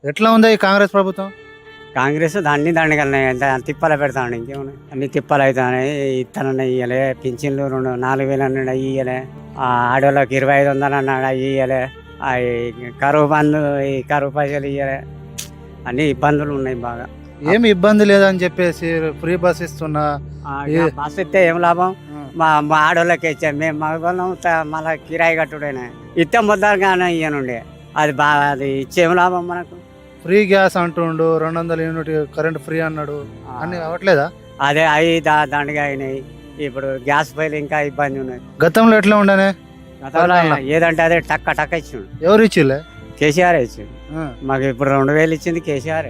ఎట్లా ఉంది ఈ కాంగ్రెస్ ప్రభుత్వం? కాంగ్రెస్ దాన్ని దండగలనే తిప్పలు పెడతాను ఇంకేమున్నాయి అన్ని తిప్పలు అవుతాయి. ఇత్తనన్నా ఇయ్యలే, పింఛన్లు 4,000 అన్నాడు ఇయ్యలే, ఆడవాళ్ళకి 2,500 అన్నాడు ఇయ్యలే, కరువు బంధు ఈ కరువు పైసలు ఇయ్యలే, అన్ని ఇబ్బందులు ఉన్నాయి బాగా. ఏమి ఇబ్బంది లేదని చెప్పేసి ఫ్రీ బస్ ఇస్తున్నా. బస్సు ఇస్తే ఏం లాభం? మా ఆడవాళ్ళకి ఇచ్చాం, మేము మగవాళ్ళం మళ్ళీ కిరాయి కట్టుడైనా ఇస్తే ముద్దాలు కానీ ఇయ్యనుండే, అది అది ఇచ్చేం లాభం మనకు? ఫ్రీ గ్యాస్ అంటుండు, 200 యూనిట్ కరెంట్ ఫ్రీ అన్నాడు, అన్ని అవ్వట్లేదా? అదే అవి దండగా అయినాయి. ఇప్పుడు గ్యాస్ పైలు ఇంకా ఇబ్బంది ఉన్నాయి. గతంలో ఎట్లా ఉండనే? ఏదంటే అదే టక్క టక్క ఇచ్చిండు. ఎవరు ఇచ్చిలే? కేసీఆర్ ఇచ్చిండు మాకు. ఇప్పుడు 2,000 ఇచ్చింది కేసీఆర్.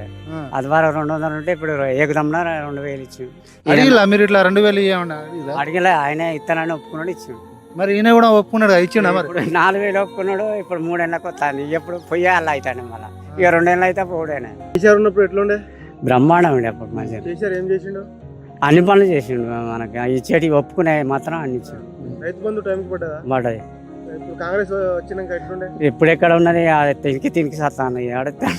అది వారం 200 ఉంటే ఇప్పుడు ఏకదమ్నా 2,000 ఇచ్చిండు. అడిగిలా మీరు ఇట్లా 2,000 ఇవ్వమన్నా? అడిగిలే, ఆయనే ఇస్తానని ఒప్పుకున్నాడు, ఇచ్చిండు. మరి ఈయన కూడా ఒప్పుకున్నాడు, ఇచ్చిండు. మరి 4,000 ఒప్పుకున్నాడు, ఇప్పుడు 3 ఏళ్ళకి వస్తాను. ఎప్పుడు పొయ్యి అలా అవుతాను, మళ్ళీ ఇక 2 ఏళ్ళు అయితే పోడేనా. కేసీఆర్ ఉన్నప్పుడు ఎట్లుండే? బ్రహ్మాండం ఉండే అప్పుడు మంచిగా. కేసీఆర్ ఏం చేసిండు? అన్ని పనులు చేసిండు మనకి. ఇచ్చేటి ఒప్పుకునే మాత్రం అన్ని ఇచ్చాడు. రైతు బంధు టైంకి పడ్డదా? పడ్డది. కాంగ్రెస్ వచ్చినాక ఎట్లుండే? ఇప్పుడు ఎక్కడ ఉన్నది? తినికి సత్తాను అడుగుతాను.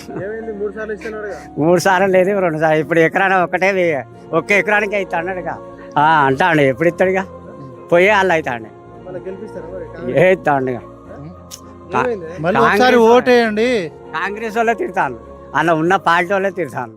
3 సార్లు ఇస్తున్నాడు. 3 సార్లు లేదు, 2 సార్లు. ఇప్పుడు ఎకరాన ఒకటే, ఒక్క ఎకరానికి అయితే అన్నాడుగా. అంటాడు, ఎప్పుడు ఇస్తాడుగా, పోయే వాళ్ళు అవుతాడు, ఏ ఇస్తాడుగా. ఓటేయండి. కాంగ్రెస్ వాళ్ళే తిడతాను, అలా ఉన్న పార్టీ వాళ్ళే తిడతాను.